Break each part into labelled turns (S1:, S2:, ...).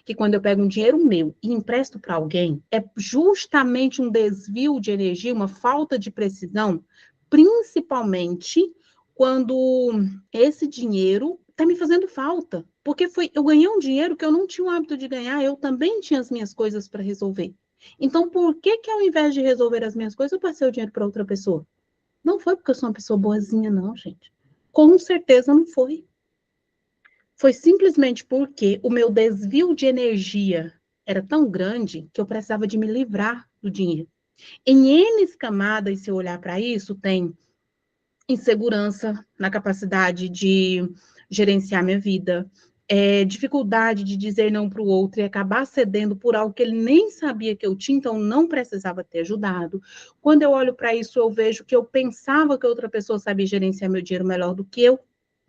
S1: que quando eu pego um dinheiro meu e empresto para alguém, é justamente um desvio de energia, uma falta de precisão, principalmente quando esse dinheiro está me fazendo falta. Porque eu ganhei um dinheiro que eu não tinha o hábito de ganhar, eu também tinha as minhas coisas para resolver. Então, por que ao invés de resolver as minhas coisas, eu passei o dinheiro para outra pessoa? Não foi porque eu sou uma pessoa boazinha, não, gente. Com certeza não foi. Foi simplesmente porque o meu desvio de energia era tão grande que eu precisava de me livrar do dinheiro. Em N camadas, se eu olhar para isso, tem insegurança na capacidade de gerenciar minha vida, dificuldade de dizer não para o outro e acabar cedendo por algo que ele nem sabia que eu tinha, então não precisava ter ajudado. Quando eu olho para isso, eu vejo que eu pensava que outra pessoa sabia gerenciar meu dinheiro melhor do que eu.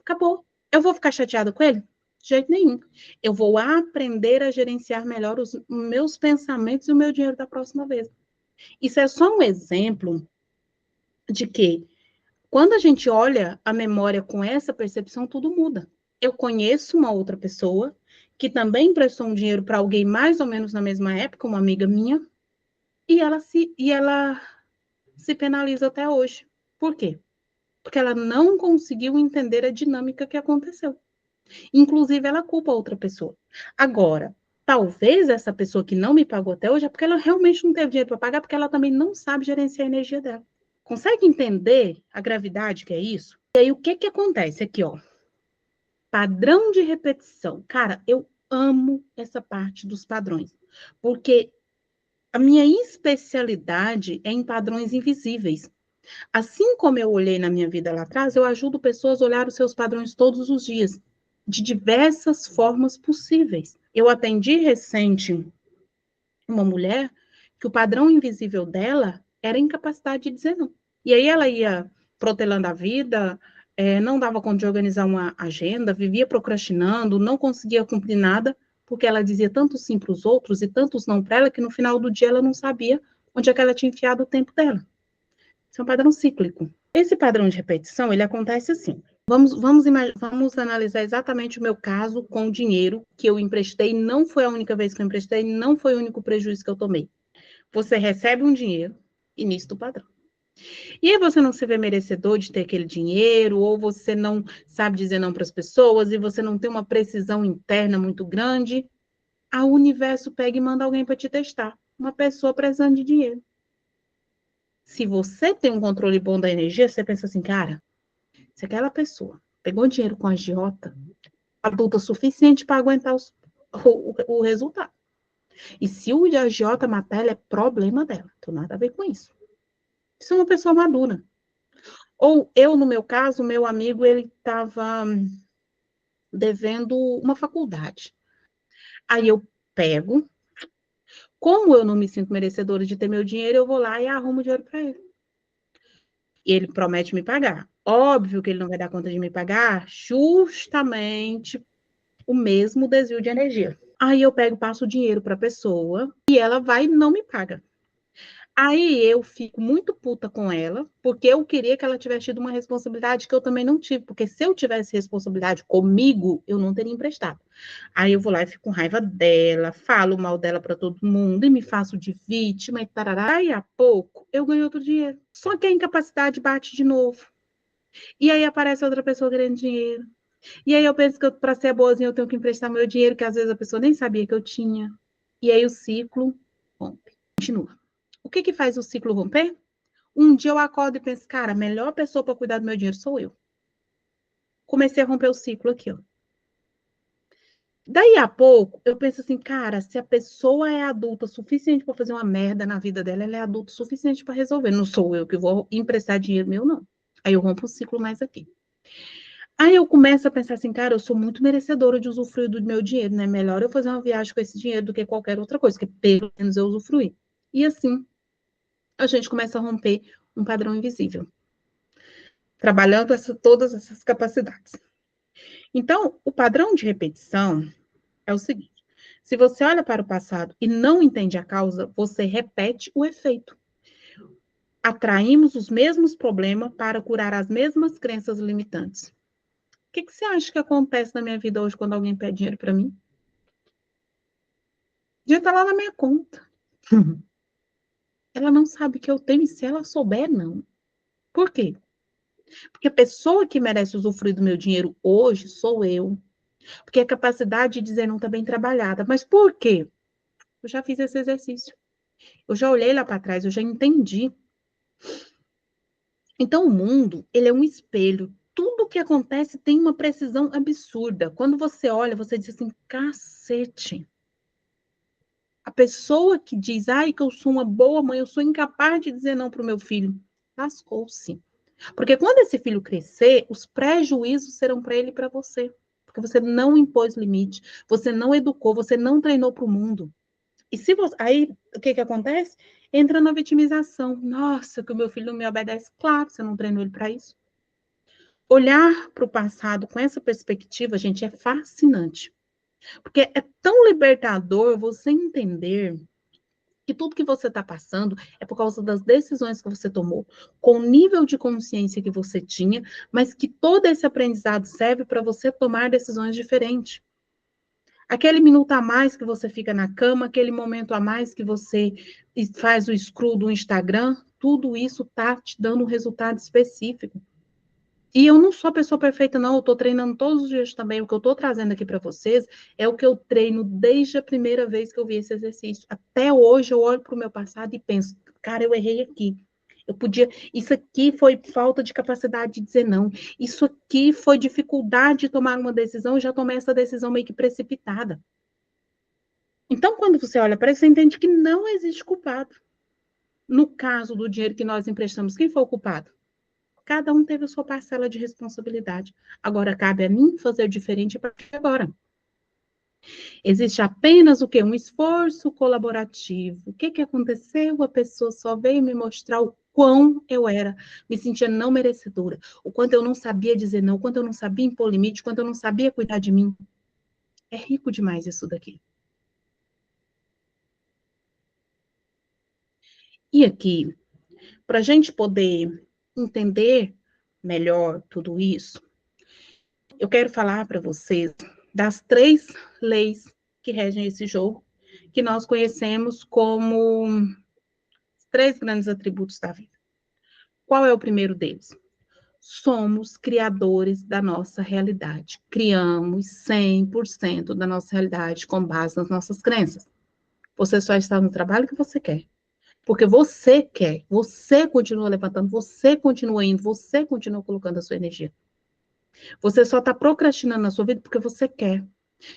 S1: Acabou. Eu vou ficar chateada com ele? De jeito nenhum. Eu vou aprender a gerenciar melhor os meus pensamentos e o meu dinheiro da próxima vez. Isso é só um exemplo de que quando a gente olha a memória com essa percepção, tudo muda. Eu conheço uma outra pessoa que também emprestou um dinheiro para alguém mais ou menos na mesma época, uma amiga minha, e ela se penaliza até hoje. Por quê? Porque ela não conseguiu entender a dinâmica que aconteceu. Inclusive, ela culpa outra pessoa. Agora, talvez essa pessoa que não me pagou até hoje é porque ela realmente não teve dinheiro para pagar, porque ela também não sabe gerenciar a energia dela. Consegue entender a gravidade que é isso? E aí, o que acontece aqui, ó? Padrão de repetição. Cara, eu amo essa parte dos padrões, porque a minha especialidade é em padrões invisíveis. Assim como eu olhei na minha vida lá atrás, eu ajudo pessoas a olhar os seus padrões todos os dias, de diversas formas possíveis. Eu atendi recente uma mulher que o padrão invisível dela era a incapacidade de dizer não. E aí ela ia protelando a vida, não dava conta de organizar uma agenda, vivia procrastinando, não conseguia cumprir nada, porque ela dizia tanto sim para os outros e tantos não para ela, que no final do dia ela não sabia onde é que ela tinha enfiado o tempo dela. Isso é um padrão cíclico. Esse padrão de repetição, ele acontece assim. Vamos analisar exatamente o meu caso com o dinheiro que eu emprestei. Não foi a única vez que eu emprestei, não foi o único prejuízo que eu tomei. Você recebe um dinheiro, início do padrão. E aí você não se vê merecedor de ter aquele dinheiro, ou você não sabe dizer não para as pessoas, e você não tem uma precisão interna muito grande. O universo pega e manda alguém para te testar. Uma pessoa precisando de dinheiro. Se você tem um controle bom da energia, você pensa assim, cara, se aquela pessoa pegou dinheiro com a agiota, adulta o suficiente para aguentar o resultado. E se o agiota matar ela, é problema dela. Não tem nada a ver com isso. Isso é uma pessoa madura. Ou eu, no meu caso, meu amigo, ele estava devendo uma faculdade. Aí eu pego, como eu não me sinto merecedora de ter meu dinheiro, eu vou lá e arrumo dinheiro para ele. E ele promete me pagar. Óbvio que ele não vai dar conta de me pagar, justamente o mesmo desvio de energia. Aí eu pego, passo o dinheiro para a pessoa e ela vai e não me paga. Aí eu fico muito puta com ela, porque eu queria que ela tivesse tido uma responsabilidade que eu também não tive, porque se eu tivesse responsabilidade comigo, eu não teria emprestado. Aí eu vou lá e fico com raiva dela, falo mal dela para todo mundo e me faço de vítima e tarará. Aí a pouco eu ganho outro dinheiro. Só que a incapacidade bate de novo. E aí aparece outra pessoa querendo dinheiro. E aí eu penso que para ser boazinha eu tenho que emprestar meu dinheiro, que às vezes a pessoa nem sabia que eu tinha. E aí o ciclo rompe, continua. O que faz o ciclo romper? Um dia eu acordo e penso, cara, a melhor pessoa para cuidar do meu dinheiro sou eu. Comecei a romper o ciclo aqui, ó. Daí a pouco, eu penso assim, cara, se a pessoa é adulta o suficiente para fazer uma merda na vida dela, ela é adulta o suficiente para resolver. Não sou eu que vou emprestar dinheiro meu, não. Aí eu rompo o ciclo mais aqui. Aí eu começo a pensar assim, cara, eu sou muito merecedora de usufruir do meu dinheiro, né? Melhor eu fazer uma viagem com esse dinheiro do que qualquer outra coisa, que pelo menos eu usufruir. E assim, a gente começa a romper um padrão invisível, trabalhando todas essas capacidades. Então, o padrão de repetição é o seguinte: se você olha para o passado e não entende a causa, você repete o efeito. Atraímos os mesmos problemas para curar as mesmas crenças limitantes. O que você acha que acontece na minha vida hoje quando alguém pede dinheiro para mim? Já está lá na minha conta. Ela não sabe que eu tenho, e se ela souber, não. Por quê? Porque a pessoa que merece usufruir do meu dinheiro hoje sou eu. Porque a capacidade de dizer não está bem trabalhada. Mas por quê? Eu já fiz esse exercício. Eu já olhei lá para trás, eu já entendi. Então, o mundo, ele é um espelho. Tudo que acontece tem uma precisão absurda. Quando você olha, você diz assim, cacete. A pessoa que diz, ai, que eu sou uma boa mãe, eu sou incapaz de dizer não para o meu filho, lascou-se. Porque quando esse filho crescer, os prejuízos serão para ele e para você. Porque você não impôs limite, você não educou, você não treinou para o mundo. E se você. Aí, o que acontece? Entra na vitimização. Nossa, que o meu filho não me obedece. Claro, você não treinou ele para isso. Olhar para o passado com essa perspectiva, gente, é fascinante. Porque é tão libertador você entender que tudo que você está passando é por causa das decisões que você tomou, com o nível de consciência que você tinha, mas que todo esse aprendizado serve para você tomar decisões diferentes. Aquele minuto a mais que você fica na cama, aquele momento a mais que você faz o scroll do Instagram, tudo isso está te dando um resultado específico. E eu não sou a pessoa perfeita, não. Eu estou treinando todos os dias também. O que eu estou trazendo aqui para vocês é o que eu treino desde a primeira vez que eu vi esse exercício. Até hoje eu olho para o meu passado e penso, cara, eu errei aqui. Eu podia. Isso aqui foi falta de capacidade de dizer não. Isso aqui foi dificuldade de tomar uma decisão. Eu já tomei essa decisão meio que precipitada. Então, quando você olha para isso, você entende que não existe culpado. No caso do dinheiro que nós emprestamos, quem foi o culpado? Cada um teve a sua parcela de responsabilidade. Agora, cabe a mim fazer diferente a partir de agora. Existe apenas o quê? Um esforço colaborativo. O que aconteceu? A pessoa só veio me mostrar o quão eu era, me sentia não merecedora, o quanto eu não sabia dizer não, o quanto eu não sabia impor limite, o quanto eu não sabia cuidar de mim. É rico demais isso daqui. E aqui, para a gente poder entender melhor tudo isso, eu quero falar para vocês das 3 leis que regem esse jogo, que nós conhecemos como os 3 grandes atributos da vida. Qual é o primeiro deles? Somos criadores da nossa realidade. Criamos 100% da nossa realidade com base nas nossas crenças. Você só está no trabalho que você quer. Porque você quer, você continua levantando, você continua indo, você continua colocando a sua energia. Você só está procrastinando na sua vida porque você quer.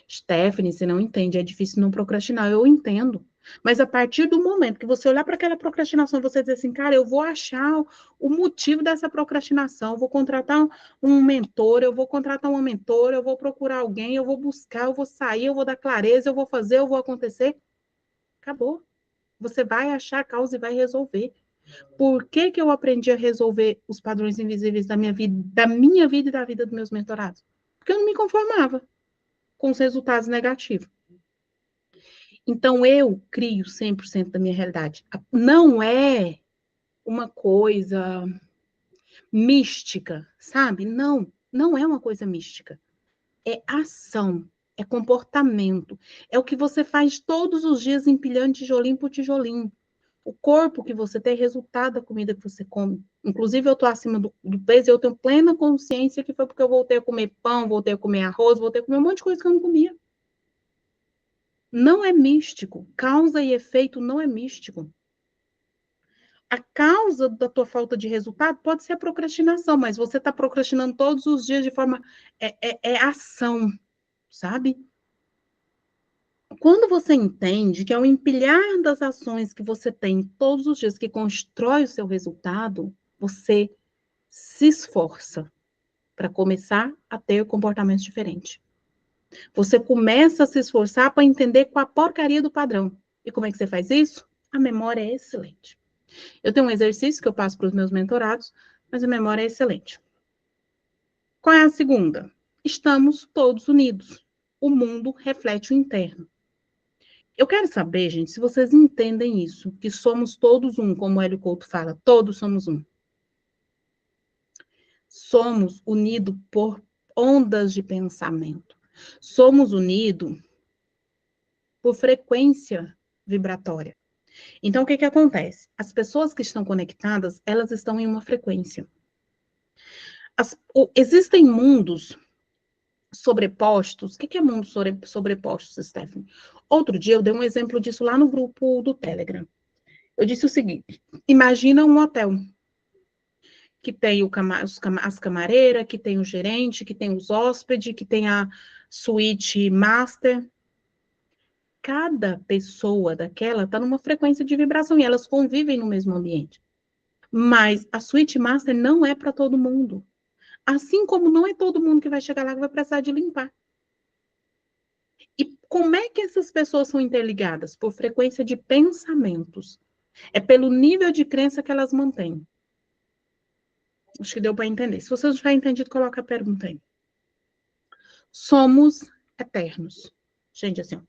S1: Stephanie, você não entende, é difícil não procrastinar. Eu entendo. Mas a partir do momento que você olhar para aquela procrastinação, você dizer assim, cara, eu vou achar o motivo dessa procrastinação, eu vou contratar um mentor, eu vou contratar uma mentora, eu vou procurar alguém, eu vou buscar, eu vou sair, eu vou dar clareza, eu vou fazer, eu vou acontecer. Acabou. Você vai achar a causa e vai resolver. Por que eu aprendi a resolver os padrões invisíveis da minha vida e da vida dos meus mentorados? Porque eu não me conformava com os resultados negativos. Então, eu crio 100% da minha realidade. Não é uma coisa mística, sabe? Não, não é uma coisa mística. É ação, é comportamento. É o que você faz todos os dias empilhando tijolinho por tijolinho. O corpo que você tem é resultado da comida que você come. Inclusive, eu estou acima do peso e eu tenho plena consciência que foi porque eu voltei a comer pão, voltei a comer arroz, voltei a comer um monte de coisa que eu não comia. Não é místico. Causa e efeito não é místico. A causa da tua falta de resultado pode ser a procrastinação, mas você está procrastinando todos os dias de forma... É ação, sabe? Quando você entende que é o empilhar das ações que você tem todos os dias que constrói o seu resultado, você se esforça para começar a ter comportamentos diferentes. Você começa a se esforçar para entender qual a porcaria do padrão. E como é que você faz isso? A memória é excelente. Eu tenho um exercício que eu passo para os meus mentorados, mas a memória é excelente. Qual é a segunda? Estamos todos unidos. O mundo reflete o interno. Eu quero saber, gente, se vocês entendem isso, que somos todos um, como o Hélio Couto fala, todos somos um. Somos unidos por ondas de pensamento. Somos unidos por frequência vibratória. Então, o que acontece? As pessoas que estão conectadas, elas estão em uma frequência. Existem mundos sobrepostos. O que é mundo sobrepostos, Stephanie? Outro dia eu dei um exemplo disso lá no grupo do Telegram. Eu disse o seguinte: imagina um hotel que tem as camareiras, que tem o gerente, que tem os hóspedes, que tem a suíte master. Cada pessoa daquela está numa frequência de vibração e elas convivem no mesmo ambiente. Mas a suíte master não é para todo mundo. Assim como não é todo mundo que vai chegar lá que vai precisar de limpar. E como é que essas pessoas são interligadas? Por frequência de pensamentos. É pelo nível de crença que elas mantêm. Acho que deu para entender. Se você não tiver entendido, coloca a pergunta aí. Somos eternos. Gente, assim, ó.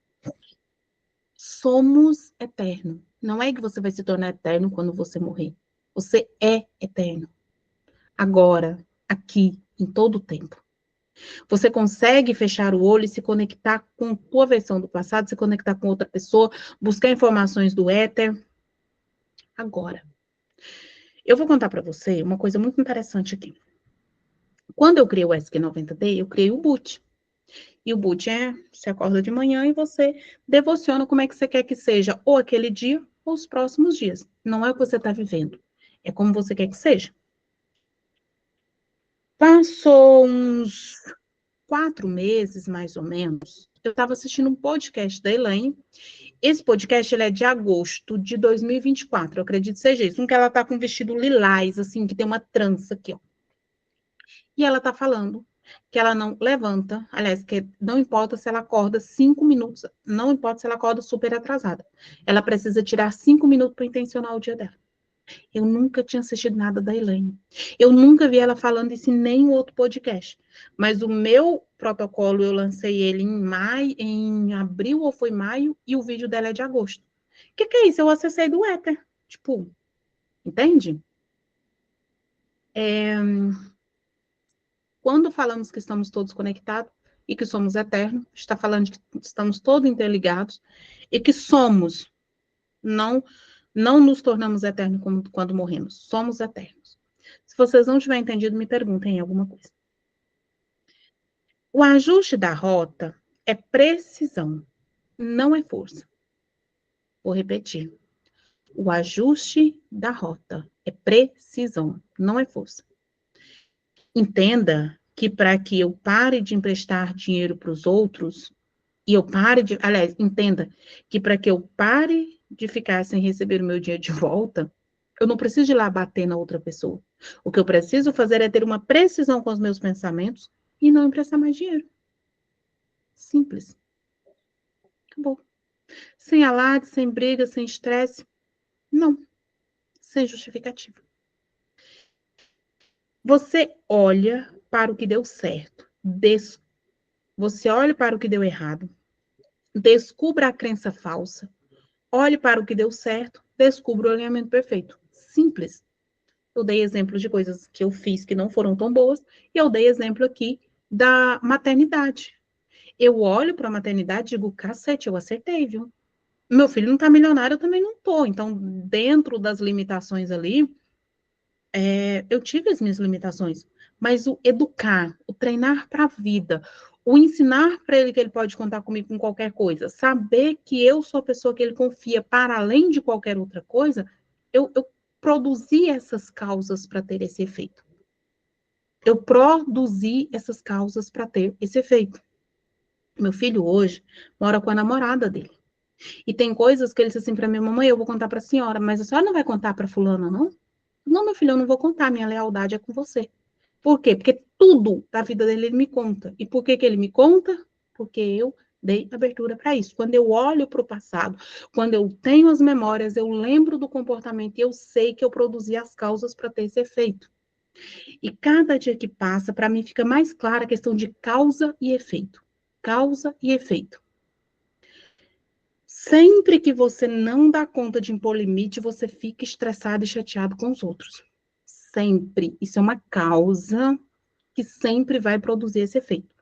S1: Somos eternos. Não é que você vai se tornar eterno quando você morrer. Você é eterno. Agora, aqui, em todo o tempo. Você consegue fechar o olho e se conectar com a tua versão do passado, se conectar com outra pessoa, buscar informações do éter. Agora, eu vou contar para você uma coisa muito interessante aqui. Quando eu criei o ESC90D, eu criei o boot. E o boot é, você acorda de manhã e você devociona como é que você quer que seja, ou aquele dia, ou os próximos dias. Não é o que você está vivendo, é como você quer que seja. Passou uns 4 meses, mais ou menos, eu estava assistindo um podcast da Elaine. Esse podcast ele é de agosto de 2024, eu acredito que seja isso. Um que ela tá com um vestido lilás, assim, que tem uma trança aqui, ó. E ela tá falando que ela não levanta, aliás, que não importa se ela acorda 5 minutos, não importa se ela acorda super atrasada. Ela precisa tirar 5 minutos para intencionar o dia dela. Eu nunca tinha assistido nada da Elaine. Eu nunca vi ela falando isso em nenhum outro podcast. Mas o meu protocolo, eu lancei ele em abril ou foi maio, e o vídeo dela é de agosto. O que é isso? Eu acessei do éter. Tipo, entende? Quando falamos que estamos todos conectados e que somos eternos, está falando de que estamos todos interligados e que somos, não nos tornamos eternos quando morremos, somos eternos. Se vocês não tiverem entendido, me perguntem alguma coisa. O ajuste da rota é precisão, não é força. Vou repetir. O ajuste da rota é precisão, não é força. Entenda que para que eu pare de emprestar dinheiro para os outros, e eu pare de. Aliás, entenda que para que eu pare de ficar sem receber o meu dinheiro de volta, eu não preciso ir lá bater na outra pessoa. O que eu preciso fazer é ter uma precisão com os meus pensamentos e não emprestar mais dinheiro. Simples. Acabou. Sem alarde, sem briga, sem estresse. Não. Sem justificativa. Você olha para o que deu certo. Você olha para o que deu errado. Descubra a crença falsa. Olhe para o que deu certo. Descubra o alinhamento perfeito. Simples. Eu dei exemplo de coisas que eu fiz que não foram tão boas. E eu dei exemplo aqui da maternidade. Eu olho para a maternidade e digo, cacete, eu acertei, viu? Meu filho não está milionário, eu também não estou. Então, dentro das limitações ali, eu tive as minhas limitações. Mas o educar, o treinar para a vida, o ensinar para ele que ele pode contar comigo com qualquer coisa, saber que eu sou a pessoa que ele confia para além de qualquer outra coisa, eu produzi essas causas para ter esse efeito. Eu produzi essas causas para ter esse efeito. Meu filho hoje mora com a namorada dele. E tem coisas que ele disse assim para minha mamãe, eu vou contar para a senhora, mas a senhora não vai contar para fulana, não? Não, meu filho, eu não vou contar, minha lealdade é com você. Por quê? Porque tudo da vida dele ele me conta. E por que que ele me conta? Porque eu dei abertura para isso. Quando eu olho para o passado, quando eu tenho as memórias, eu lembro do comportamento e eu sei que eu produzi as causas para ter esse efeito. E cada dia que passa, para mim fica mais clara a questão de causa e efeito. Causa e efeito. Sempre que você não dá conta de impor limite, você fica estressado e chateado com os outros. Sempre. Isso é uma causa que sempre vai produzir esse efeito.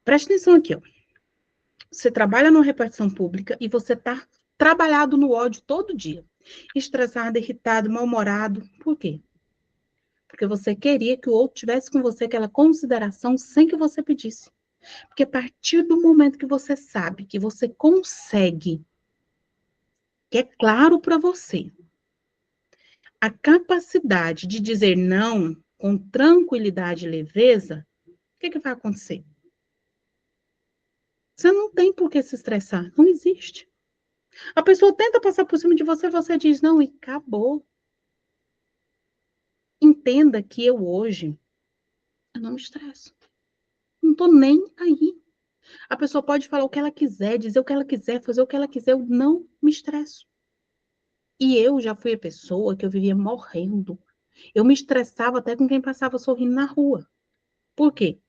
S1: Preste atenção aqui, ó. você trabalha numa repartição pública e você está trabalhado no ódio todo dia. Estressado, irritado, mal-humorado. Por quê? Porque você queria que o outro tivesse com você aquela consideração sem que você pedisse. Porque a partir do momento que você sabe que você consegue, que é claro para você, a capacidade de dizer não com tranquilidade e leveza, o que vai acontecer? Você não tem por que se estressar, não existe. A pessoa tenta passar por cima de você, você diz não e acabou. Entenda que eu não me estresso. Não tô nem aí. A pessoa pode falar o que ela quiser, dizer o que ela quiser, fazer o que ela quiser, eu não me estresso. E eu já fui a pessoa que eu vivia morrendo. Eu me estressava até com quem passava sorrindo na rua. Por quê?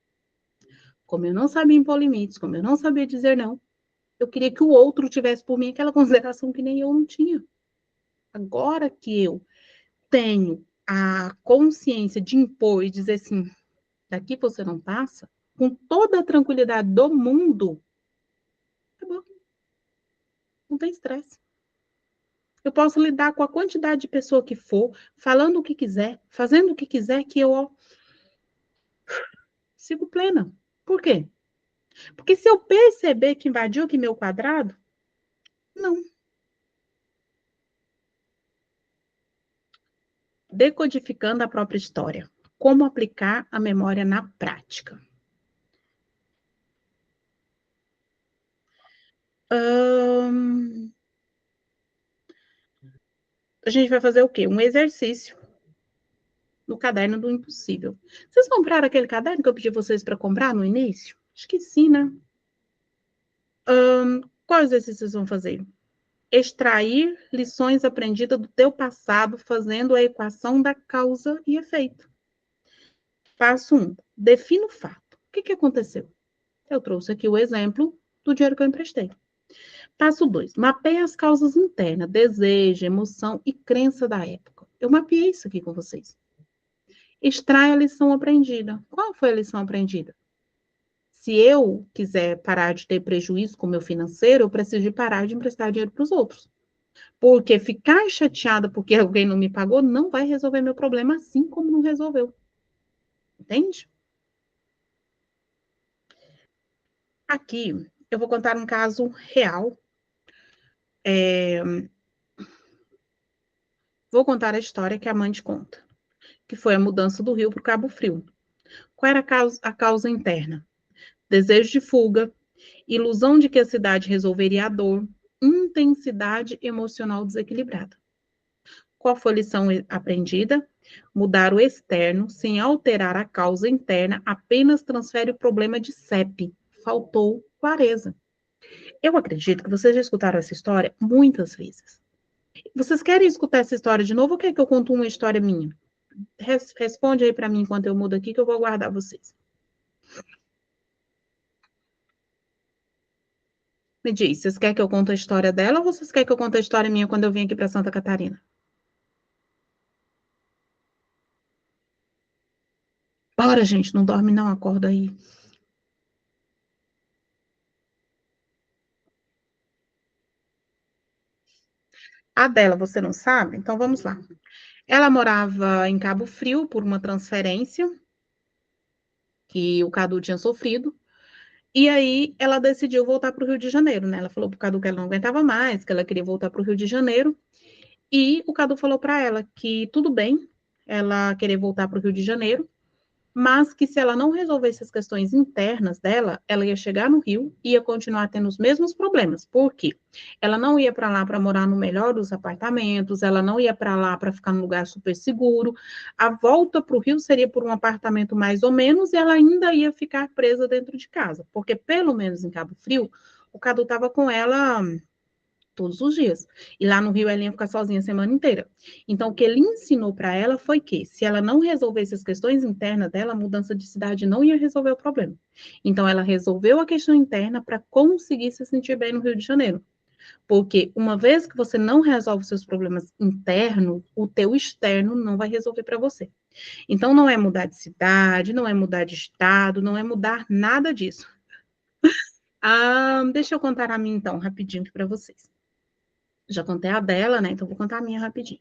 S1: Como eu não sabia impor limites, como eu não sabia dizer não, eu queria que o outro tivesse por mim aquela consideração que nem eu não tinha. Agora que eu tenho a consciência de impor e dizer assim, daqui você não passa, com toda a tranquilidade do mundo, acabou. Não tem estresse. Eu posso lidar com a quantidade de pessoa que for, falando o que quiser, fazendo o que quiser, que eu sigo plena. Por quê? Porque se eu perceber que invadiu aqui meu quadrado, não. Decodificando a própria história. Como aplicar a memória na prática. A gente vai fazer o quê? Um exercício no caderno do impossível. Vocês compraram aquele caderno que eu pedi vocês para comprar no início? Acho que sim, né? Qual exercício vocês vão fazer? Extrair lições aprendidas do teu passado, fazendo a equação da causa e efeito. Passo 1. Defina o fato. O que aconteceu? Eu trouxe aqui o exemplo do dinheiro que eu emprestei. Passo 2. Mapeie as causas internas, desejo, emoção e crença da época. Eu mapeei isso aqui com vocês. Extrai a lição aprendida. Qual foi a lição aprendida? Se eu quiser parar de ter prejuízo com o meu financeiro, eu preciso de parar de emprestar dinheiro para os outros. Porque ficar chateada porque alguém não me pagou não vai resolver meu problema, assim como não resolveu. Entende? Aqui, eu vou contar um caso real. Vou contar a história que a mãe te conta, que foi a mudança do Rio para o Cabo Frio. Qual era a causa interna? Desejo de fuga, ilusão de que a cidade resolveria a dor, intensidade emocional desequilibrada. Qual foi a lição aprendida? Mudar o externo sem alterar a causa interna, apenas transfere o problema de CEP. Faltou clareza. Eu acredito que vocês já escutaram essa história muitas vezes. Vocês querem escutar essa história de novo ou quer que eu conte uma história minha? Responde aí para mim enquanto eu mudo aqui que eu vou aguardar vocês. Me diz, vocês querem que eu conte a história dela ou vocês querem que eu conte a história minha quando eu vim aqui para Santa Catarina? Bora, gente, não dorme não, acorda aí. A dela, você não sabe? Então vamos lá. Ela morava em Cabo Frio por uma transferência que o Cadu tinha sofrido. E aí ela decidiu voltar para o Rio de Janeiro, né? Ela falou para o Cadu que ela não aguentava mais, que ela queria voltar para o Rio de Janeiro. E o Cadu falou para ela que tudo bem ela querer voltar para o Rio de Janeiro, mas que se ela não resolvesse as questões internas dela, ela ia chegar no Rio e ia continuar tendo os mesmos problemas. Por quê? Ela não ia para lá para morar no melhor dos apartamentos, ela não ia para lá para ficar num lugar super seguro. A volta para o Rio seria por um apartamento mais ou menos e ela ainda ia ficar presa dentro de casa, porque pelo menos em Cabo Frio, o Cadu estava com ela todos os dias. E lá no Rio ela ia ficar sozinha a semana inteira. Então, o que ele ensinou para ela foi que, se ela não resolvesse as questões internas dela, a mudança de cidade não ia resolver o problema. Então, ela resolveu a questão interna para conseguir se sentir bem no Rio de Janeiro. Porque uma vez que você não resolve os seus problemas internos, o teu externo não vai resolver para você. Então, não é mudar de cidade, não é mudar de estado, não é mudar nada disso. Deixa eu contar a minha, então, rapidinho aqui para vocês. Já contei a dela, né? Então, vou contar a minha rapidinho.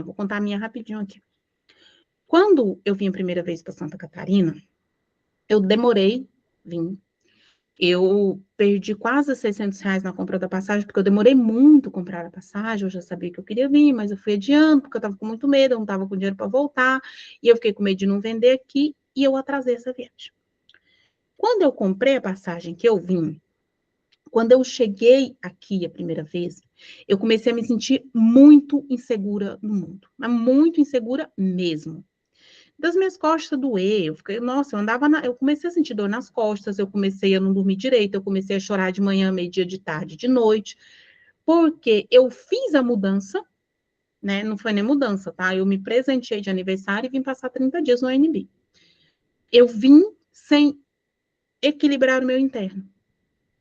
S1: Vou contar a minha rapidinho aqui. Quando eu vim a primeira vez para Santa Catarina, eu demorei vim. Eu perdi quase R$ 600 na compra da passagem, porque eu demorei muito a comprar a passagem, eu já sabia que eu queria vir, mas eu fui adiando, porque eu estava com muito medo, eu não estava com dinheiro para voltar, e eu fiquei com medo de não vender aqui, e eu atrasei essa viagem. Quando eu comprei a passagem que eu vim, quando eu cheguei aqui a primeira vez, eu comecei a me sentir muito insegura no mundo, mas muito insegura mesmo. Das minhas costas doer, eu comecei a sentir dor nas costas, eu comecei a não dormir direito, eu comecei a chorar de manhã, meio-dia, de tarde, de noite, porque eu fiz a mudança, né? Não foi nem mudança, tá? Eu me presenteei de aniversário e vim passar 30 dias no ANB. Eu vim sem equilibrar o meu interno.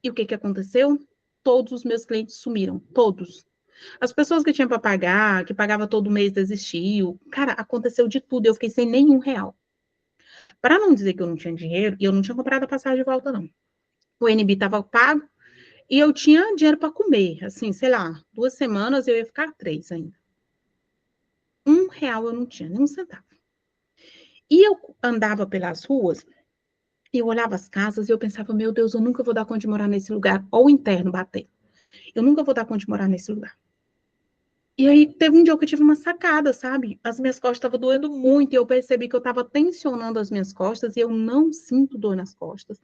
S1: E o que aconteceu? Todos os meus clientes sumiram, todos. As pessoas que tinham para pagar, que pagava todo mês, desistiu. Cara, aconteceu de tudo, eu fiquei sem nenhum real. Para não dizer que eu não tinha dinheiro, e eu não tinha comprado a passagem de volta, não. O NB estava pago e eu tinha dinheiro para comer. Assim, sei lá, 2 semanas eu ia ficar 3 ainda. R$ 1 eu não tinha, nem um centavo. E eu andava pelas ruas e eu olhava as casas e eu pensava, meu Deus, eu nunca vou dar conta de morar nesse lugar. Ou o interno bater. Eu nunca vou dar conta de morar nesse lugar. E aí teve um dia que eu tive uma sacada, sabe? As minhas costas estavam doendo muito e eu percebi que eu estava tensionando as minhas costas e eu não sinto dor nas costas.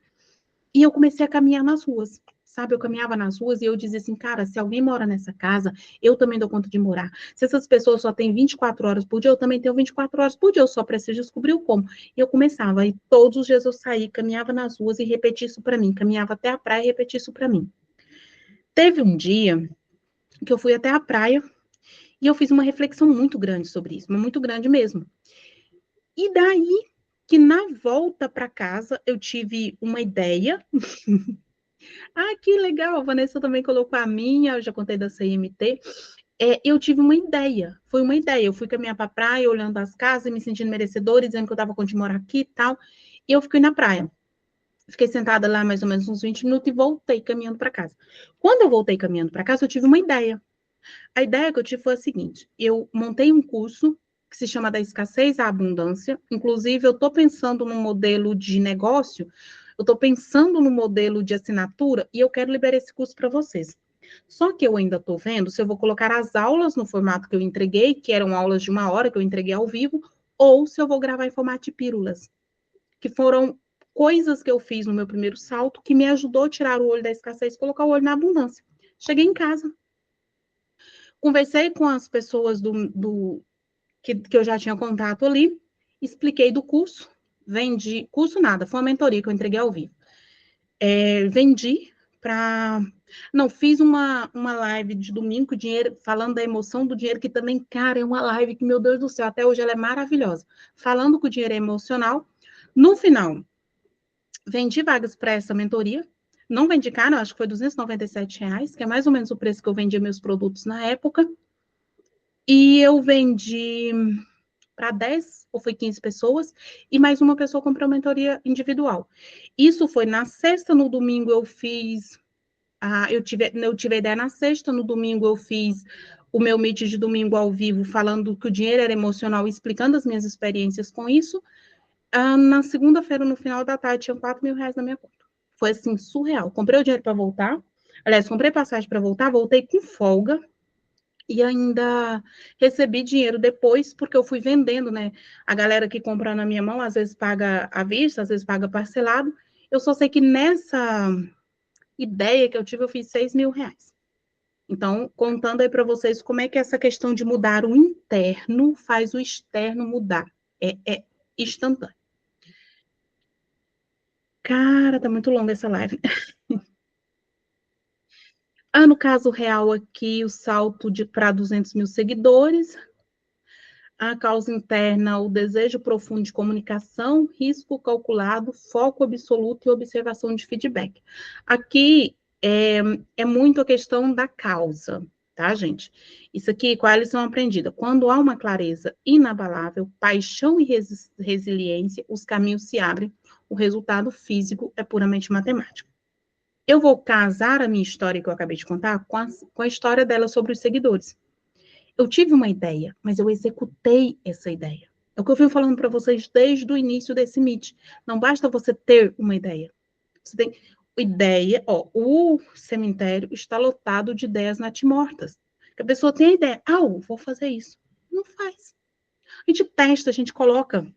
S1: E eu comecei a caminhar nas ruas, sabe? Eu caminhava nas ruas e eu dizia assim, cara, se alguém mora nessa casa, eu também dou conta de morar. Se essas pessoas só têm 24 horas por dia, eu também tenho 24 horas por dia, eu só preciso descobrir o como. E eu começava, e todos os dias eu saía, caminhava nas ruas e repetia isso para mim, caminhava até a praia e repetia isso para mim. Teve um dia que eu fui até a praia e eu fiz uma reflexão muito grande sobre isso, mas muito grande mesmo. E daí que na volta para casa eu tive uma ideia. Que legal, a Vanessa também colocou a minha, eu já contei da CMT. Eu tive uma ideia, foi uma ideia. Eu fui caminhar para a praia, olhando as casas, me sentindo merecedora, dizendo que eu estava com de morar aqui e tal. E eu fiquei na praia. Fiquei sentada lá mais ou menos uns 20 minutos e voltei caminhando para casa. Quando eu voltei caminhando para casa, eu tive uma ideia. A ideia que eu tive foi a seguinte: eu montei um curso que se chama Da Escassez à Abundância. Inclusive, eu estou pensando num modelo de negócio, eu estou pensando no modelo de assinatura e eu quero liberar esse curso para vocês. Só que eu ainda estou vendo se eu vou colocar as aulas no formato que eu entreguei, que eram aulas de 1 hora que eu entreguei ao vivo, ou se eu vou gravar em formato de pílulas, que foram coisas que eu fiz no meu primeiro salto que me ajudou a tirar o olho da escassez e colocar o olho na abundância. Cheguei em casa, conversei com as pessoas que eu já tinha contato ali, expliquei do curso, vendi, curso nada, foi uma mentoria que eu entreguei ao vivo. Vendi para... Não, fiz uma live de domingo, dinheiro, falando da emoção do dinheiro, que também, cara, é uma live que, meu Deus do céu, até hoje ela é maravilhosa. Falando que o dinheiro é emocional. No final, vendi vagas para essa mentoria. Não vendi caro, acho que foi R$ 297, que é mais ou menos o preço que eu vendia meus produtos na época. E eu vendi para 10 ou foi 15 pessoas, e mais uma pessoa comprou mentoria individual. Isso foi na sexta, no domingo eu fiz, eu tive a ideia na sexta, no domingo eu fiz o meu meet de domingo ao vivo, falando que o dinheiro era emocional, explicando as minhas experiências com isso. Na segunda-feira, no final da tarde, tinha R$ 4.000 na minha conta. Foi assim, surreal. Comprei o dinheiro para voltar, aliás, comprei passagem para voltar, voltei com folga, e ainda recebi dinheiro depois, porque eu fui vendendo, né? A galera que compra na minha mão, às vezes paga à vista, às vezes paga parcelado. Eu só sei que nessa ideia que eu tive, eu fiz R$ 6.000. Então, contando aí para vocês como é que essa questão de mudar o interno faz o externo mudar. É instantâneo. Cara, tá muito longa essa live. No caso real aqui, o salto para 200 mil seguidores. A causa interna, o desejo profundo de comunicação, risco calculado, foco absoluto e observação de feedback. Aqui é muito a questão da causa, tá, gente? Isso aqui, qual é a lição aprendida? Quando há uma clareza inabalável, paixão e resiliência, os caminhos se abrem, o resultado físico é puramente matemático. Eu vou casar a minha história que eu acabei de contar com a história dela sobre os seguidores. Eu tive uma ideia, mas eu executei essa ideia. É o que eu venho falando para vocês desde o início desse Meet. Não basta você ter uma ideia. Você tem ideia, ó, o cemitério está lotado de ideias natimortas. A pessoa tem a ideia, vou fazer isso. Não faz. A gente testa, a gente coloca.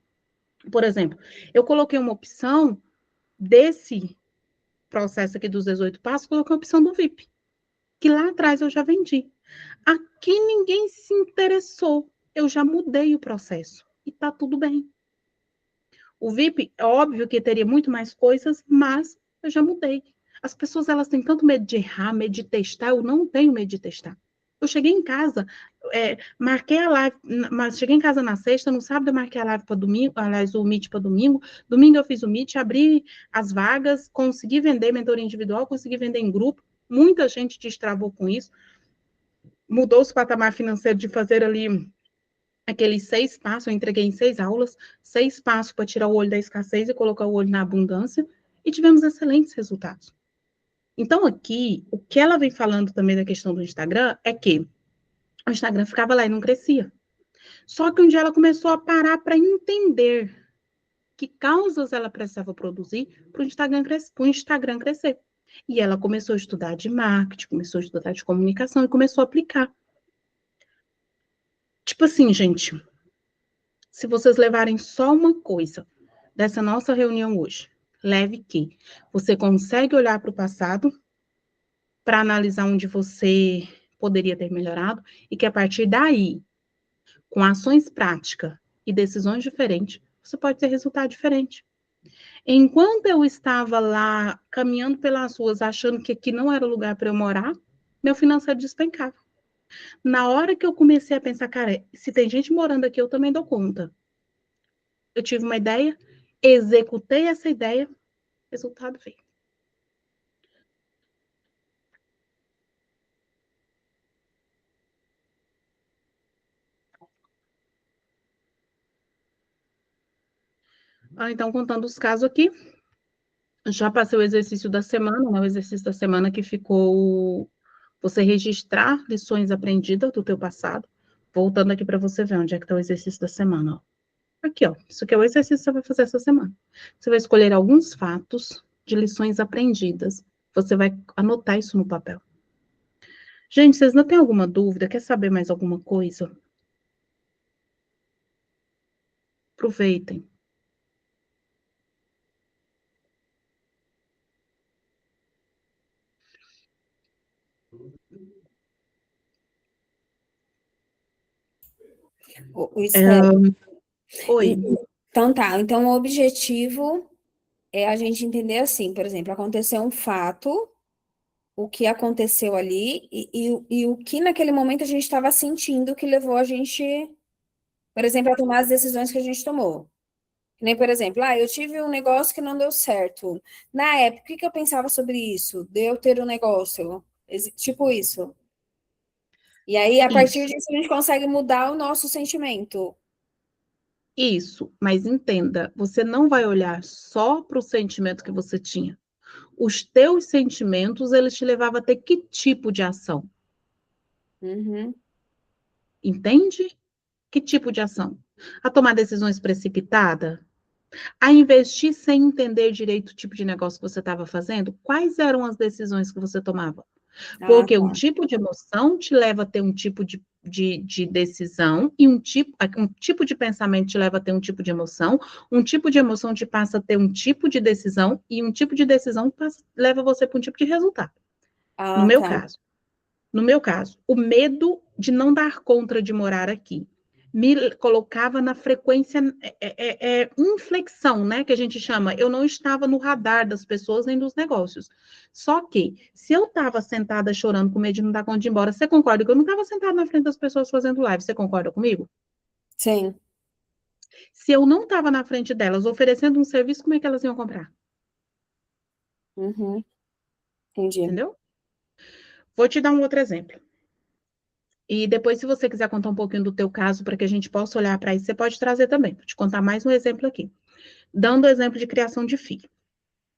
S1: Por exemplo, eu coloquei uma opção desse processo aqui dos 18 passos, coloquei a opção do VIP, que lá atrás eu já vendi. Aqui ninguém se interessou. Eu já mudei o processo. E tá tudo bem. O VIP, é óbvio que teria muito mais coisas, mas eu já mudei. As pessoas, elas têm tanto medo de errar, medo de testar. Eu não tenho medo de testar. Eu cheguei em casa, marquei a live, mas cheguei em casa na sexta, no sábado eu marquei a live para domingo, aliás, o Meet para domingo. Domingo eu fiz o Meet, abri as vagas, consegui vender mentoria individual, consegui vender em grupo. Muita gente destravou com isso. Mudou-se o patamar financeiro de fazer ali aqueles 6 passos, eu entreguei em 6 aulas, 6 passos para tirar o olho da escassez e colocar o olho na abundância, e tivemos excelentes resultados. Então, aqui, o que ela vem falando também da questão do Instagram é que o Instagram ficava lá e não crescia. Só que um dia ela começou a parar para entender que causas ela precisava produzir para o Instagram crescer. E ela começou a estudar de marketing, começou a estudar de comunicação e começou a aplicar. Tipo assim, gente, se vocês levarem só uma coisa dessa nossa reunião hoje, leve que você consegue olhar para o passado para analisar onde você poderia ter melhorado e que a partir daí, com ações práticas e decisões diferentes, você pode ter resultado diferente. Enquanto eu estava lá caminhando pelas ruas achando que aqui não era o lugar para eu morar, meu financeiro despencava. Na hora que eu comecei a pensar, cara, se tem gente morando aqui, eu também dou conta. Eu tive uma ideia, executei essa ideia, resultado veio. Então, contando os casos aqui, já passei o exercício da semana, né? O exercício da semana que ficou você registrar lições aprendidas do teu passado. Voltando aqui para você ver onde é que está o exercício da semana. Ó. Aqui, ó. Isso aqui é o exercício que você vai fazer essa semana. Você vai escolher alguns fatos de lições aprendidas. Você vai anotar isso no papel. Gente, vocês não têm alguma dúvida? Quer saber mais alguma coisa? Aproveitem.
S2: O Esther,
S1: Oi.
S2: então tá, então o objetivo é a gente entender assim, por exemplo, aconteceu um fato, o que aconteceu ali e o que naquele momento a gente estava sentindo que levou a gente, por exemplo, a tomar as decisões que a gente tomou. Que nem, por exemplo, eu tive um negócio que não deu certo. Na época, o que que eu pensava sobre isso? De eu ter um negócio, tipo isso. E aí, a partir
S1: Isso.
S2: disso, a gente consegue mudar o nosso sentimento.
S1: Isso, mas entenda, você não vai olhar só para o sentimento que você tinha. Os teus sentimentos, eles te levavam a ter que tipo de ação?
S2: Uhum.
S1: Entende? Que tipo de ação? A tomar decisões precipitadas? A investir sem entender direito o tipo de negócio que você estava fazendo? Quais eram as decisões que você tomava?
S2: Ah,
S1: Porque um
S2: tá.
S1: tipo de emoção te leva a ter um tipo de decisão, e um tipo de pensamento te leva a ter um tipo de emoção te passa a ter um tipo de decisão, e um tipo de decisão leva você para um tipo de resultado. No
S2: Ah,
S1: meu
S2: tá.
S1: caso. No meu caso, o medo de não dar conta de morar aqui me colocava na frequência, inflexão, né, que a gente chama. Eu não estava no radar das pessoas nem dos negócios. Só que, se eu estava sentada chorando com medo de não dar conta de ir embora, você concorda que eu não estava sentada na frente das pessoas fazendo live? Você concorda comigo?
S2: Sim.
S1: Se eu não estava na frente delas oferecendo um serviço, como é que elas iam comprar?
S2: Uhum. Entendi.
S1: Entendeu? Vou te dar um outro exemplo. E depois, se você quiser contar um pouquinho do teu caso, para que a gente possa olhar para isso, você pode trazer também. Vou te contar mais um exemplo aqui. Dando exemplo de criação de filho.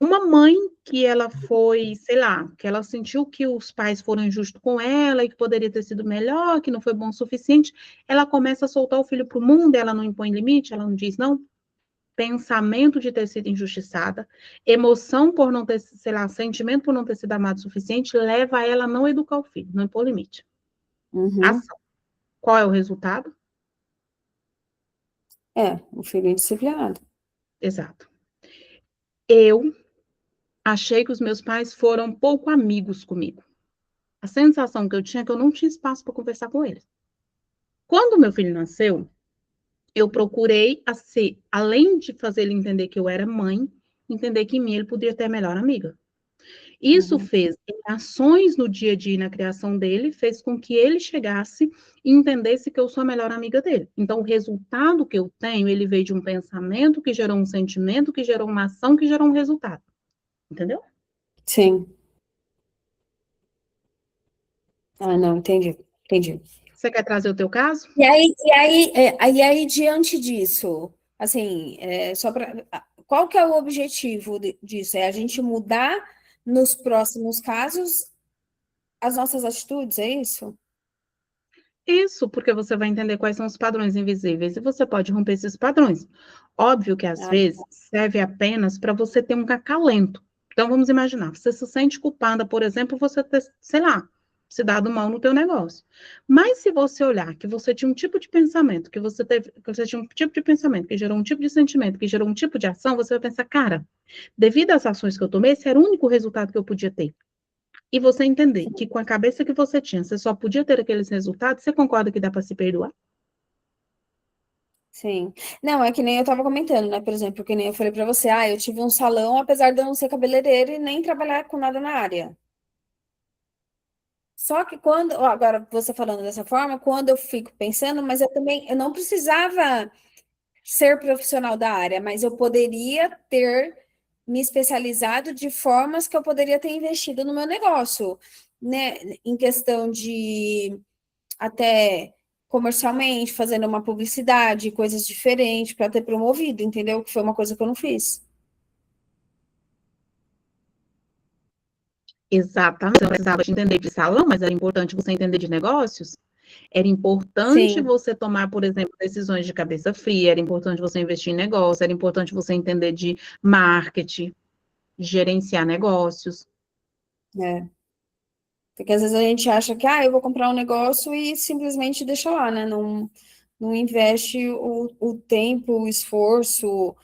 S1: Uma mãe que ela foi, sei lá, que ela sentiu que os pais foram injustos com ela e que poderia ter sido melhor, que não foi bom o suficiente, ela começa a soltar o filho para o mundo, ela não impõe limite, ela não diz não. Pensamento de ter sido injustiçada, emoção por não ter, sei lá, sentimento por não ter sido amado o suficiente, leva ela a não educar o filho, não impor limite.
S2: Uhum.
S1: Ação. Qual é o resultado?
S2: O filho indisciplinado.
S1: Exato. Eu achei que os meus pais foram pouco amigos comigo. A sensação que eu tinha é que eu não tinha espaço para conversar com eles. Quando meu filho nasceu, eu procurei ser, além de fazer ele entender que eu era mãe, entender que em mim ele podia ter a melhor amiga. Isso
S2: Uhum.
S1: fez em ações no dia a dia, na criação dele, fez com que ele chegasse e entendesse que eu sou a melhor amiga dele. Então, o resultado que eu tenho, ele veio de um pensamento que gerou um sentimento, que gerou uma ação, que gerou um resultado. Entendeu?
S2: Sim. Ah, não, entendi. Entendi.
S1: Você quer trazer o teu caso?
S2: E aí, diante disso, assim, qual que é o objetivo disso? É a gente mudar nos próximos casos as nossas atitudes, é isso?
S1: Isso, porque você vai entender quais são os padrões invisíveis e você pode romper esses padrões. Óbvio que às
S2: Ah,
S1: vezes serve apenas para você ter um acalento. Então vamos imaginar, você se sente culpada, por exemplo, você ter, sei lá, se dado mal no teu negócio. Mas se você olhar que você tinha um tipo de pensamento, que você teve, que você tinha um tipo de pensamento que gerou um tipo de sentimento, que gerou um tipo de ação, você vai pensar, cara, devido às ações que eu tomei, esse era o único resultado que eu podia ter. E você entender que com a cabeça que você tinha, você só podia ter aqueles resultados, você concorda que dá para se perdoar?
S2: sim. Não, é que nem eu estava comentando, né? Por exemplo, que nem eu falei para você, eu tive um salão, apesar de eu não ser cabeleireira e nem trabalhar com nada na área. Só que agora você falando dessa forma, quando eu fico pensando, mas eu não precisava ser profissional da área, mas eu poderia ter me especializado de formas que eu poderia ter investido no meu negócio, né? Em questão de até comercialmente, fazendo uma publicidade, coisas diferentes para ter promovido, entendeu? Que foi uma coisa que eu não fiz.
S1: Exatamente. Você não precisava de entender de salão, mas era importante você entender de negócios. Era importante
S2: Sim,
S1: você tomar, por exemplo, decisões de cabeça fria, era importante você investir em negócio, era importante você entender de marketing, gerenciar negócios.
S2: é. Porque às vezes a gente acha que, eu vou comprar um negócio e simplesmente deixa lá, né? Não investe o tempo, o esforço,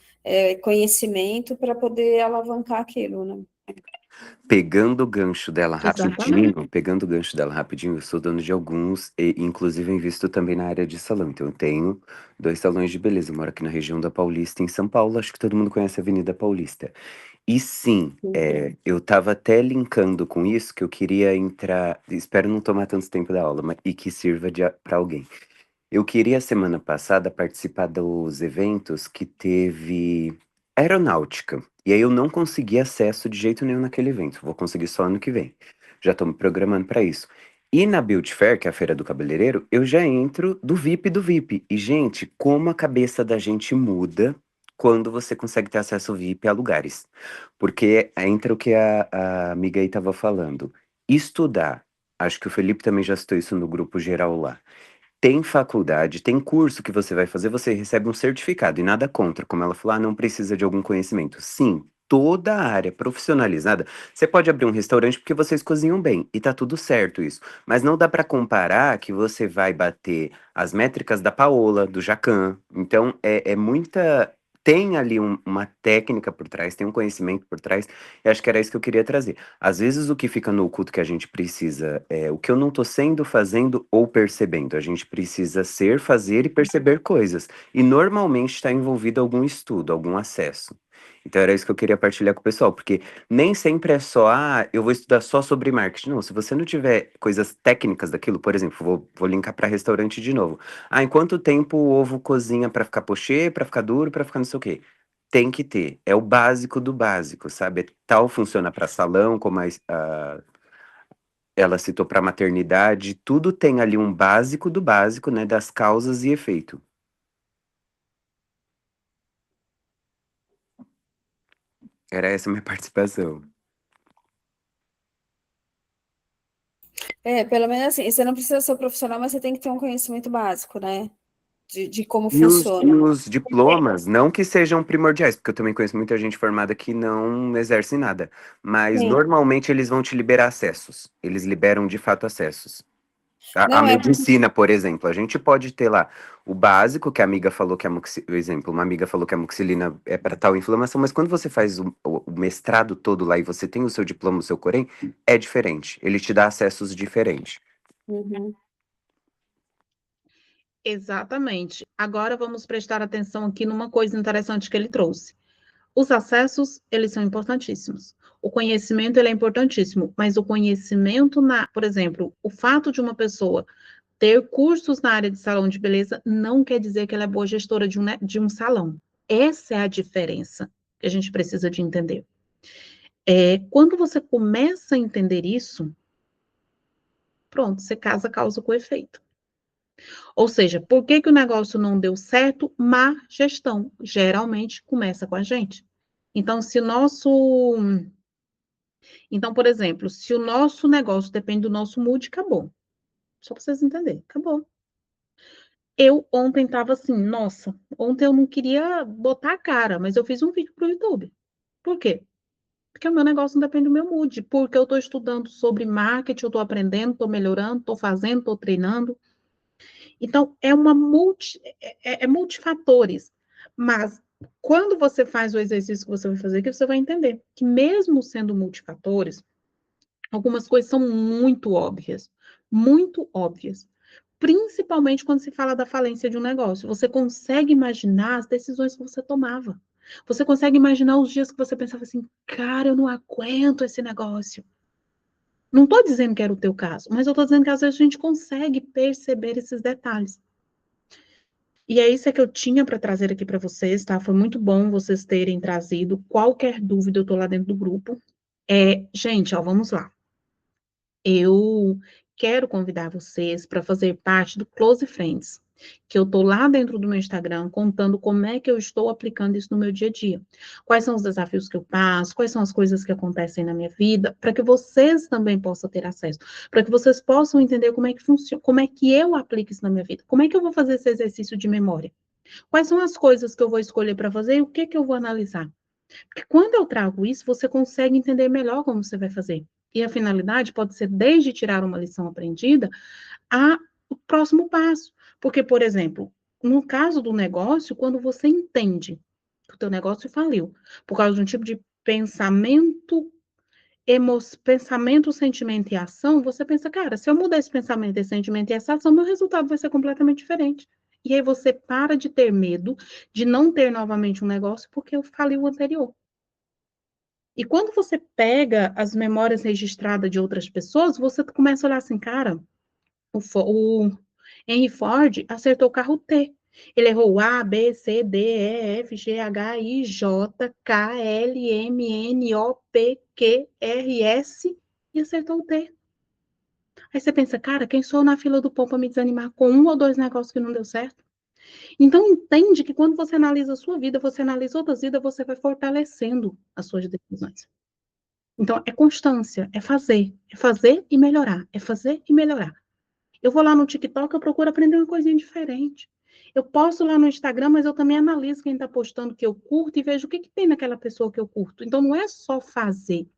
S2: conhecimento para poder alavancar aquilo, né?
S1: Exatamente.
S3: Pegando o gancho dela rapidinho, eu sou dono de alguns, e inclusive eu invisto também na área de salão. Então eu tenho 2 salões de beleza. Eu moro aqui na região da Paulista, em São Paulo. Acho que todo mundo conhece a Avenida Paulista. E sim, eu tava até linkando com isso que eu queria entrar. Espero não tomar tanto tempo da aula, mas, e que sirva para alguém. Eu queria semana passada participar dos eventos que teve aeronáutica. E aí eu não consegui acesso de jeito nenhum naquele evento. Vou conseguir só ano que vem. Já tô me programando para isso. E na Beauty Fair, que é a feira do cabeleireiro, eu já entro do VIP do VIP. E, gente, como a cabeça da gente muda quando você consegue ter acesso VIP a lugares. Porque entra o que a amiga aí tava falando. Estudar. Acho que o Felipe também já citou isso no grupo geral lá. Tem faculdade, tem curso que você vai fazer, você recebe um certificado e nada contra, como ela falou, não precisa de algum conhecimento. Sim, toda a área profissionalizada, você pode abrir um restaurante porque vocês cozinham bem e tá tudo certo isso, mas não dá para comparar que você vai bater as métricas da Paola, do Jacan. Então é muita. Tem ali uma técnica por trás, tem um conhecimento por trás, e acho que era isso que eu queria trazer. Às vezes o que fica no oculto que a gente precisa é o que eu não tô sendo, fazendo ou percebendo. A gente precisa ser, fazer e perceber coisas. E normalmente está envolvido algum estudo, algum acesso. Então era isso que eu queria partilhar com o pessoal, porque nem sempre é só, eu vou estudar só sobre marketing. Não, se você não tiver coisas técnicas daquilo, por exemplo, vou linkar para restaurante de novo. Em quanto tempo o ovo cozinha para ficar pochê, para ficar duro, para ficar não sei o quê? Tem que ter. É o básico do básico, sabe? Tal funciona para salão, como ela citou para maternidade. Tudo tem ali um básico do básico, né? Das causas e efeito. Era essa a minha participação.
S2: Pelo menos assim, você não precisa ser profissional, mas você tem que ter um conhecimento básico, né? De como
S3: E
S2: funciona.
S3: os diplomas, não que sejam primordiais, porque eu também conheço muita gente formada que não exerce nada, mas
S2: Sim.
S3: normalmente eles vão te liberar acessos. Eles liberam de fato acessos. A
S2: Não,
S3: medicina, por exemplo, a gente pode ter lá o básico, que a amiga falou que o exemplo, uma amiga falou que a amoxicilina é para tal inflamação, mas quando você faz o mestrado todo lá e você tem o seu diploma, o seu Corém, é diferente. Ele te dá acessos diferentes.
S2: Uhum.
S1: Exatamente. Agora vamos prestar atenção aqui numa coisa interessante que ele trouxe. Os acessos, eles são importantíssimos. O conhecimento, ele é importantíssimo, mas o conhecimento por exemplo, o fato de uma pessoa ter cursos na área de salão de beleza não quer dizer que ela é boa gestora de um salão. Essa é a diferença que a gente precisa de entender. Quando você começa a entender isso, pronto, você casa causa com efeito. Ou seja, por que que o negócio não deu certo? Má gestão. Geralmente começa com a gente. Então, Então, por exemplo, se o nosso negócio depende do nosso mood, acabou. Só para vocês entenderem, acabou. Eu ontem estava assim, nossa, ontem eu não queria botar a cara, mas eu fiz um vídeo para o YouTube. Por quê? Porque o meu negócio não depende do meu mood, porque eu estou estudando sobre marketing, eu estou aprendendo, estou melhorando, estou fazendo, estou treinando. Então, é multifatores. Mas quando você faz o exercício que você vai fazer aqui, você vai entender que mesmo sendo multifatores, algumas coisas são muito óbvias. Muito óbvias. Principalmente quando se fala da falência de um negócio. Você consegue imaginar as decisões que você tomava. Você consegue imaginar os dias que você pensava assim, cara, eu não aguento esse negócio. Não estou dizendo que era o teu caso, mas eu estou dizendo que às vezes a gente consegue perceber esses detalhes. E é isso que eu tinha para trazer aqui para vocês, tá? Foi muito bom vocês terem trazido. Qualquer dúvida, eu estou lá dentro do grupo. Gente, ó, vamos lá. Eu quero convidar vocês para fazer parte do Close Friends, que eu estou lá dentro do meu Instagram contando como é que eu estou aplicando isso no meu dia a dia. Quais são os desafios que eu passo, quais são as coisas que acontecem na minha vida, para que vocês também possam ter acesso, para que vocês possam entender como é que funciona, como é que eu aplico isso na minha vida, como é que eu vou fazer esse exercício de memória. Quais são as coisas que eu vou escolher para fazer e o que que eu vou analisar? Porque quando eu trago isso, você consegue entender melhor como você vai fazer. E a finalidade pode ser desde tirar uma lição aprendida a o próximo passo. Porque, por exemplo, no caso do negócio, quando você entende que o teu negócio faliu por causa de um tipo de pensamento, sentimento e ação, você pensa, cara, se eu mudar esse pensamento, esse sentimento e essa ação, meu resultado vai ser completamente diferente. E aí você para de ter medo de não ter novamente um negócio porque eu falei o anterior. E quando você pega as memórias registradas de outras pessoas, você começa a olhar assim, cara, o Henry Ford acertou o carro T. Ele errou A, B, C, D, E, F, G, H, I, J, K, L, M, N, O, P, Q, R, S e acertou o T. Aí você pensa, cara, quem sou eu na fila do pão para me desanimar com um ou dois negócios que não deu certo? Então, entende que quando você analisa a sua vida, você analisa outras vidas, você vai fortalecendo as suas decisões. Então, é constância, é fazer e melhorar, é fazer e melhorar. Eu vou lá no TikTok, eu procuro aprender uma coisinha diferente. Eu posto lá no Instagram, mas eu também analiso quem está postando que eu curto e vejo o que, que tem naquela pessoa que eu curto. Então, não é só fazer.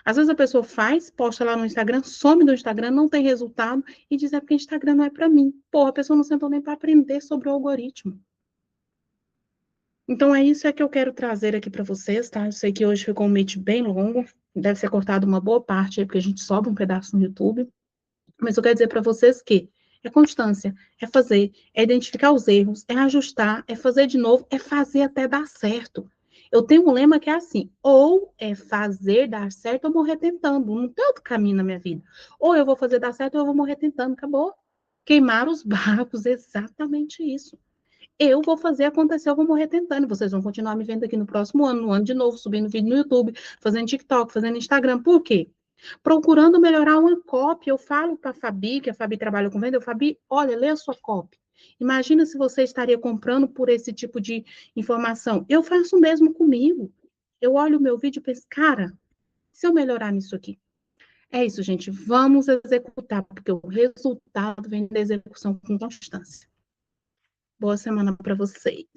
S1: Às vezes a pessoa faz, posta lá no Instagram, some do Instagram, não tem resultado e diz é porque o Instagram não é para mim. Porra, a pessoa não sentou nem para aprender sobre o algoritmo. Então, é isso que eu quero trazer aqui para vocês, tá? Eu sei que hoje ficou um meet bem longo, deve ser cortado uma boa parte aí, porque a gente sobe um pedaço no YouTube. Mas eu quero dizer para vocês que é constância, é fazer, é identificar os erros, é ajustar, é fazer de novo, é fazer até dar certo. Eu tenho um lema que é assim: ou é fazer dar certo ou morrer tentando. Não tem outro caminho na minha vida. Ou eu vou fazer dar certo ou eu vou morrer tentando. Acabou. Queimar os barcos, exatamente isso. Eu vou fazer acontecer, eu vou morrer tentando. Vocês vão continuar me vendo aqui no próximo ano, no ano de novo, subindo vídeo no YouTube, fazendo TikTok, fazendo Instagram. Por quê? Procurando melhorar uma copy. Eu falo para a Fabi, que a Fabi trabalha com venda, eu, Fabi, olha, lê a sua copy. Imagina se você estaria comprando por esse tipo de informação. Eu faço o mesmo comigo. eu olho o meu vídeo e penso, cara, se eu melhorar nisso aqui? É isso, gente, vamos executar, porque o resultado vem da execução com constância. Boa semana para vocês.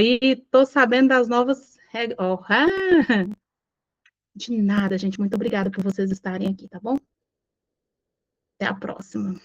S1: E tô sabendo das novas regras. De nada, gente. Muito obrigada por vocês estarem aqui, tá bom? Até a próxima.